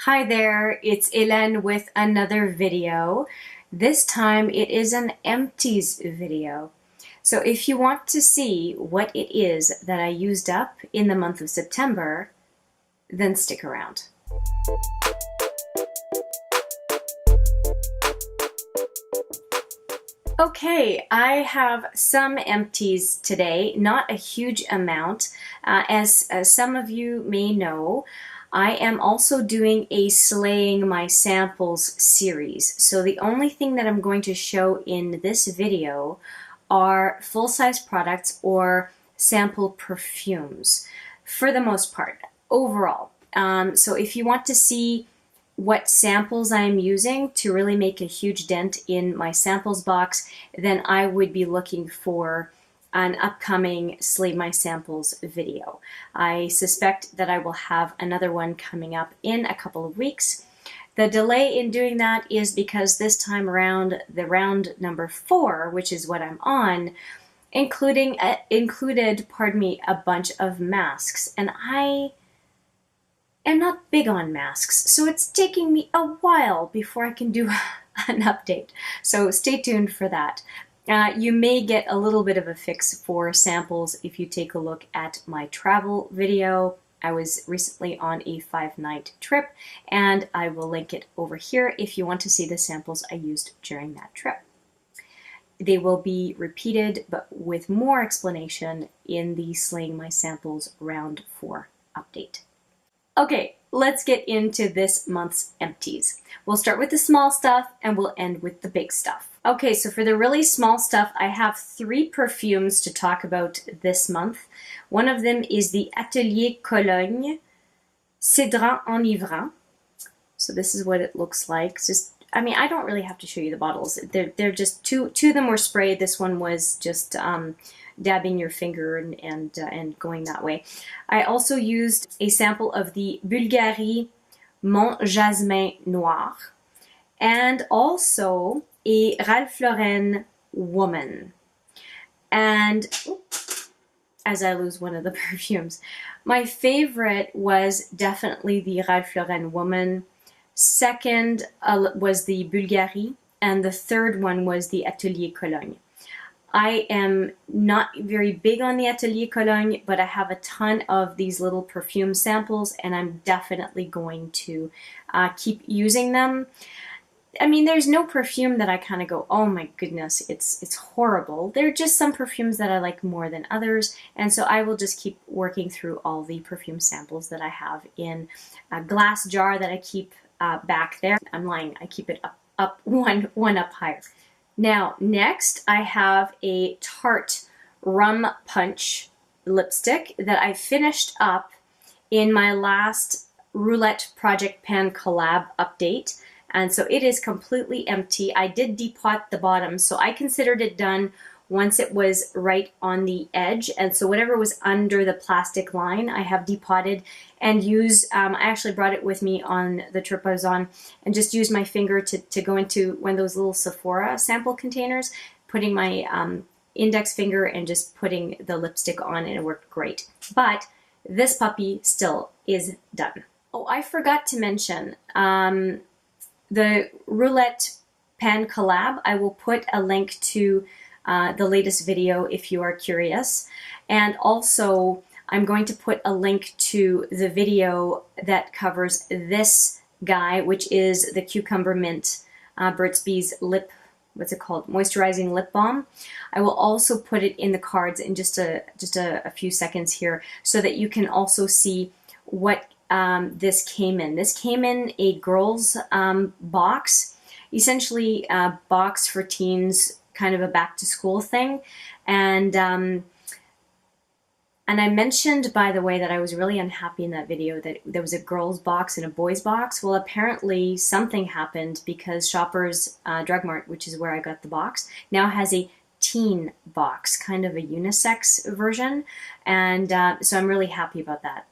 Hi there, it's Hélène with another video. This time it is an empties video. So if you want to see what it is that I used up in the month of September, then stick around. Okay, I have some empties today, not a huge amount. As some of you may know, I am also doing a Slaying My Samples series. So the only thing that I'm going to show in this video are full-size products or sample perfumes, for the most part, overall. So if you want to see what samples I'm using to really make a huge dent in my samples box, then I would be looking for an upcoming Slay My Samples video. I suspect that I will have another one coming up in a couple of weeks. The delay in doing that is because this time around, the round number 4, which is what I'm on, included, a bunch of masks, and I am not big on masks, so it's taking me a while before I can do an update. So stay tuned for that. You may get a little bit of a fix for samples if you take a look at my travel video. I was recently on a 5-night trip, and I will link it over here if you want to see the samples I used during that trip. They will be repeated, but with more explanation in the Slaying My Samples round 4 update. Okay, let's get into this month's empties. We'll start with the small stuff and we'll end with the big stuff. Okay, so for the really small stuff, I have 3 perfumes to talk about this month. One of them is the Atelier Cologne Cédrin Enivrant. So this is what it looks like. I don't really have to show you the bottles. They're just two of them were sprayed. This one was just dabbing your finger and going that way. I also used a sample of the Bulgari Mont Jasmin Noir and also a Ralph Lauren Woman. And as I lose one of the perfumes, my favorite was definitely the Ralph Lauren Woman. Second was the Bulgari, and the third one was the Atelier Cologne. I am not very big on the Atelier Cologne, but I have a ton of these little perfume samples, and I'm definitely going to keep using them. I mean, there's no perfume that I kind of go, oh my goodness, it's horrible. There are just some perfumes that I like more than others, and so I will just keep working through all the perfume samples that I have in a glass jar that I keep back there. I'm lying, I keep it up one up higher. Now, next I have a Tarte Rum Punch lipstick that I finished up in my last Roulette Project Pan collab update. And so it is completely empty. I did depot the bottom, so I considered it done once it was right on the edge. And so whatever was under the plastic line, I have depotted and used, I actually brought it with me on the trip I was on and just used my finger to go into one of those little Sephora sample containers, putting my index finger and just putting the lipstick on, and it worked great. But this puppy still is done. Oh, I forgot to mention, the Roulette Pan collab, I will put a link to the latest video if you are curious. And also, I'm going to put a link to the video that covers this guy, which is the Cucumber Mint Burt's Bees lip, what's it called? Moisturizing lip balm. I will also put it in the cards in just a few seconds here so that you can also see what this came in. This came in a girls box, essentially a box for teens, kind of a back to school thing. And I mentioned, by the way, that I was really unhappy in that video that there was a girls box and a boys box. Well, apparently something happened because Shoppers Drug Mart, which is where I got the box, now has a teen box, kind of a unisex version. And so I'm really happy about that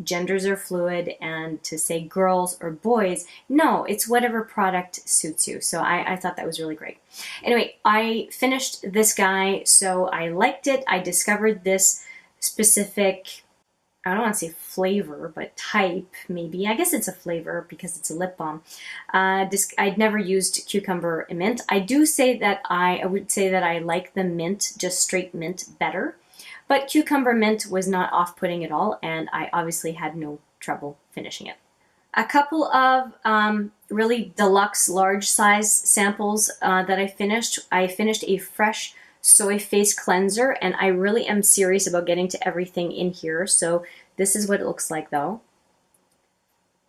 genders are fluid, and to say girls or boys, no, it's whatever product suits you. So I thought that was really great. Anyway, I finished this guy, so I liked it. I discovered this specific I don't want to say flavor, but type maybe. I guess it's a flavor because it's a lip balm. I'd never used cucumber and mint. I do say that I would say that I like the mint, just straight mint, better. But cucumber mint was not off-putting at all, and I obviously had no trouble finishing it. A couple of really deluxe large size samples that I finished. I finished a fresh soy face cleanser, and I really am serious about getting to everything in here. So this is what it looks like though.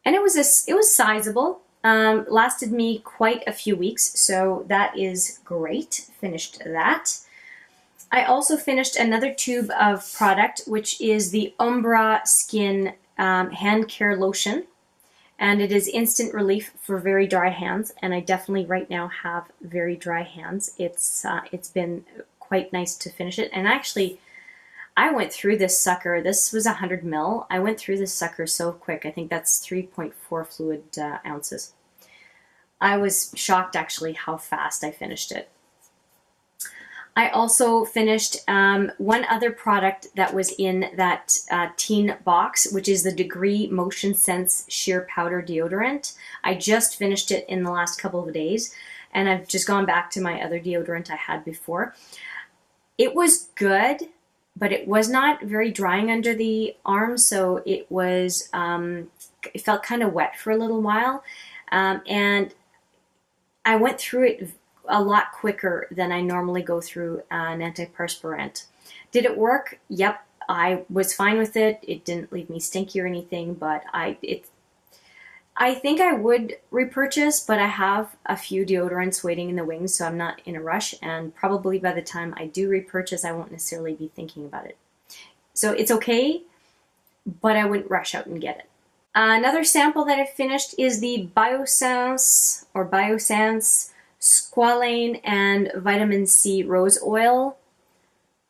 And it was sizable. Lasted me quite a few weeks, so that is great. Finished that. I also finished another tube of product, which is the Umbra Skin Hand Care Lotion. And it is instant relief for very dry hands. And I definitely right now have very dry hands. It's been quite nice to finish it. And actually, I went through this sucker. This was 100 ml. I went through this sucker so quick. I think that's 3.4 fluid ounces. I was shocked actually how fast I finished it. I also finished one other product that was in that teen box, which is the Degree Motion Sense Sheer Powder Deodorant. I just finished it in the last couple of days, and I've just gone back to my other deodorant I had before. It was good, but it was not very drying under the arms, so it felt kind of wet for a little while, and I went through it a lot quicker than I normally go through an antiperspirant. Did it work? Yep, I was fine with it. It didn't leave me stinky or anything, but I think I would repurchase, but I have a few deodorants waiting in the wings, so I'm not in a rush, and probably by the time I do repurchase, I won't necessarily be thinking about it. So it's okay, but I wouldn't rush out and get it. Another sample that I finished is the Biossance Squalane and Vitamin C Rose Oil.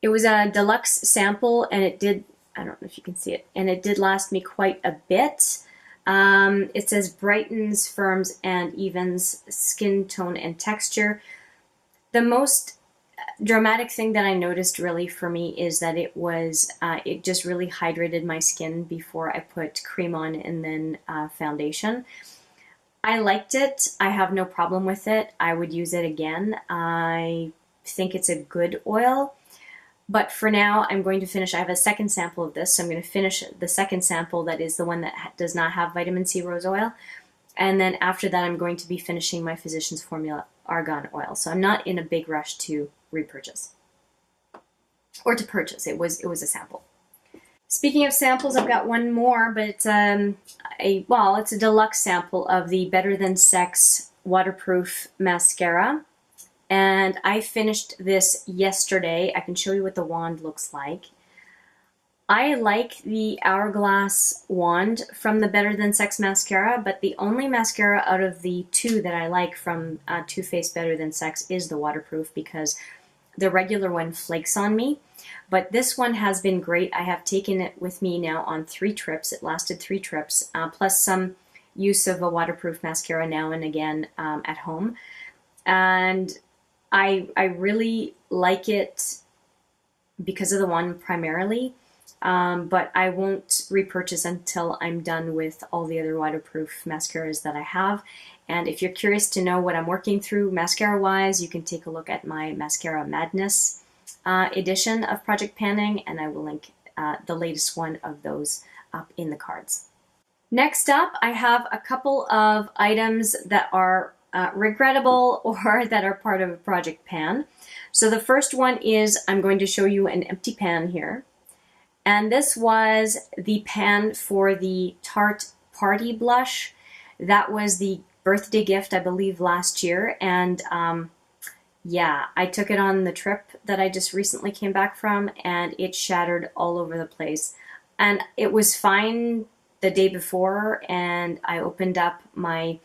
It was a deluxe sample, and it did, I don't know if you can see it, and it did last me quite a bit. It says brightens, firms, and evens skin tone and texture. The most dramatic thing that I noticed really for me is that it just really hydrated my skin before I put cream on and then foundation. I liked it. I have no problem with it. I would use it again. I think it's a good oil. But for now, I'm going to finish. I have a second sample of this, so I'm going to finish the second sample that is the one that does not have vitamin C rose oil. And then after that, I'm going to be finishing my Physicians Formula Argan oil. So I'm not in a big rush to repurchase or to purchase. It was a sample. Speaking of samples, I've got one more, but it's it's a deluxe sample of the Better Than Sex waterproof mascara. And I finished this yesterday. I can show you what the wand looks like. I like the Hourglass wand from the Better Than Sex mascara, but the only mascara out of the two that I like from Too Faced Better Than Sex is the waterproof, because the regular one flakes on me. But this one has been great. I have taken it with me now on 3 trips. It lasted 3 trips, plus some use of a waterproof mascara now and again at home. And I really like it because of the one primarily, but I won't repurchase until I'm done with all the other waterproof mascaras that I have. And if you're curious to know what I'm working through mascara-wise, you can take a look at my Mascara Madness edition of Project Panning, and I will link the latest one of those up in the cards. Next up, I have a couple of items that are regrettable or that are part of a project pan. So the first one is, I'm going to show you an empty pan here. And this was the pan for the Tarte Party Blush. That was the birthday gift, I believe, last year. And yeah, I took it on the trip that I just recently came back from, and it shattered all over the place. And it was fine the day before, and I opened up my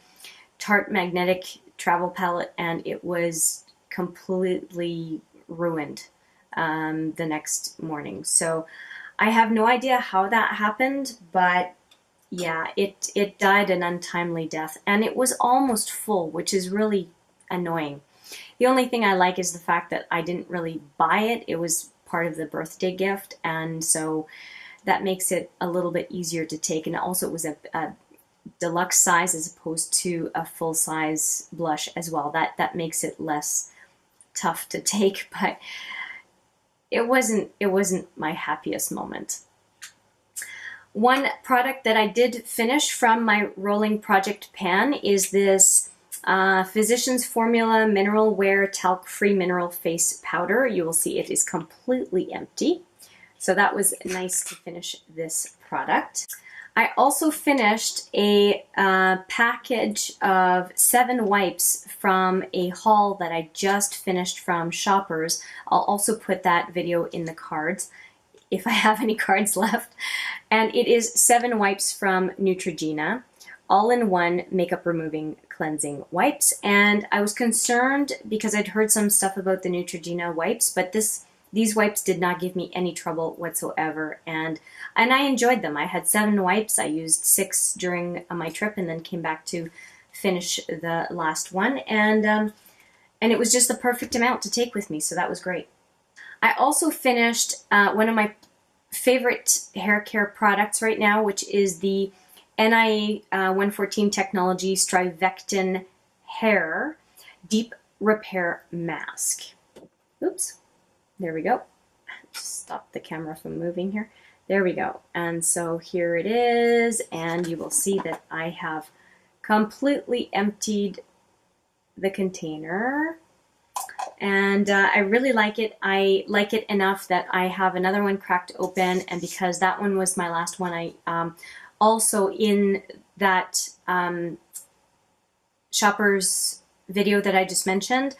Tarte Magnetic Travel Palette, and it was completely ruined the next morning. So I have no idea how that happened, but yeah, it died an untimely death, and it was almost full, which is really annoying. The only thing I like is the fact that I didn't really buy it. It was part of the birthday gift, and so that makes it a little bit easier to take. And also it was a deluxe size as opposed to a full size blush as well. That makes it less tough to take, but it wasn't my happiest moment. One product that I did finish from my rolling project pan is this Physicians Formula Mineral Wear Talc-Free Mineral Face Powder. You will see it is completely empty. So that was nice to finish this product. I also finished a package of 7 wipes from a haul that I just finished from Shoppers. I'll also put that video in the cards if I have any cards left. And it is 7 wipes from Neutrogena, all-in-one makeup removing cleansing wipes. And I was concerned because I'd heard some stuff about the Neutrogena wipes, but these wipes did not give me any trouble whatsoever, and I enjoyed them. I had 7 wipes. I used 6 during my trip and then came back to finish the last one, and it was just the perfect amount to take with me, so that was great. I also finished one of my favorite hair care products right now, which is the NIA 114 Technology Strivectin Hair Deep Repair Mask. Oops. There we go. Just stop the camera from moving here. There we go. And so here it is, and you will see that I have completely emptied the container. And I really like it. I like it enough that I have another one cracked open, and because that one was my last one, I also in that Shoppers video that I just mentioned,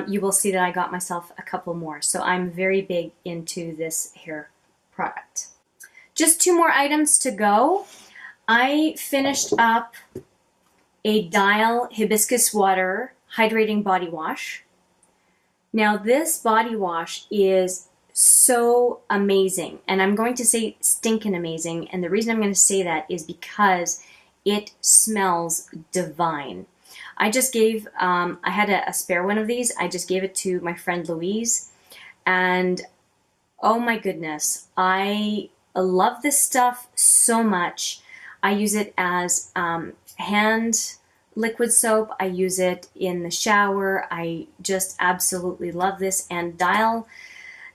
you will see that I got myself a couple more. So I'm very big into this hair product. Just 2 more items to go. I finished up a Dial Hibiscus Water Hydrating Body Wash. Now this body wash is so amazing, and I'm going to say stinking amazing, and the reason I'm going to say that is because it smells divine. I just gave, I had a spare one of these. I just gave it to my friend Louise, and oh my goodness, I love this stuff so much. I use it as hand liquid soap. I use it in the shower. I just absolutely love this. And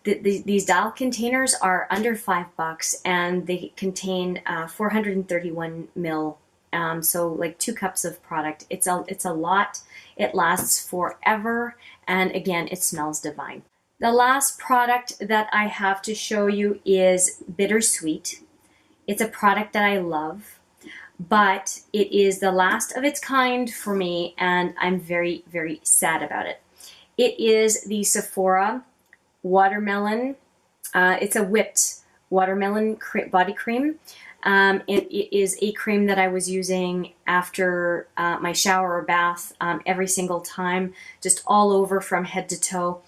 these Dial containers are under $5, and they contain 431 ml. So like 2 cups of product. It's a lot. It lasts forever, and again, it smells divine. The last product that I have to show you is Bittersweet. It's a product that I love, but it is the last of its kind for me, and I'm very, very sad about it. It is the Sephora Watermelon. It's a whipped watermelon body cream. It is a cream that I was using after my shower or bath every single time, just all over from head to toe.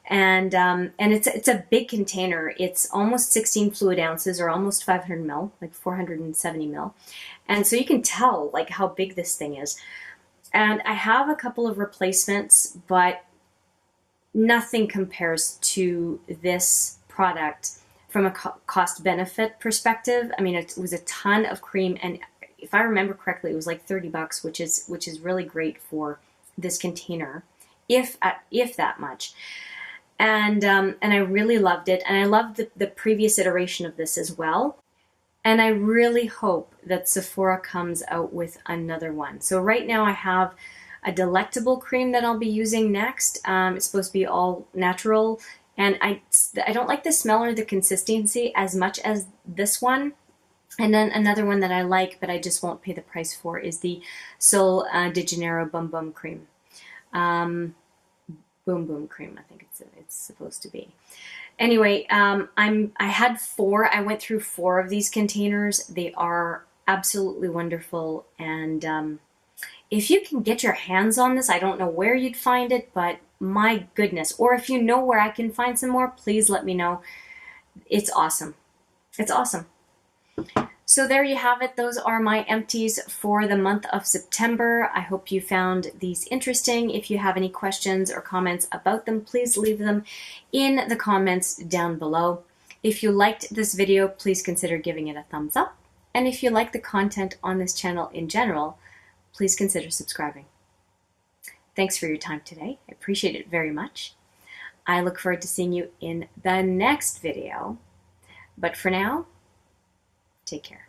And it's a big container. It's almost 16 fluid ounces, or almost 500 ml, like 470 ml. And so you can tell like how big this thing is. And I have a couple of replacements, but nothing compares to this product from a cost-benefit perspective. I mean, it was a ton of cream, and if I remember correctly, it was like $30, which is really great for this container, if that much. And I really loved it, and I loved the previous iteration of this as well. And I really hope that Sephora comes out with another one. So right now I have a delectable cream that I'll be using next. It's supposed to be all natural. And I don't like the smell or the consistency as much as this one. And then another one that I like, but I just won't pay the price for, is the Sol de Janeiro Bum Bum Cream. Boom Boom Cream, I think it's supposed to be. Anyway, I had 4. I went through 4 of these containers. They are absolutely wonderful. And if you can get your hands on this, I don't know where you'd find it, but my goodness. Or if you know where I can find some more, please let me know. It's awesome. It's awesome. So there you have it. Those are my empties for the month of September. I hope you found these interesting. If you have any questions or comments about them, please leave them in the comments down below. If you liked this video, please consider giving it a thumbs up. And if you like the content on this channel in general, please consider subscribing. Thanks for your time today. I appreciate it very much. I look forward to seeing you in the next video. But for now, take care.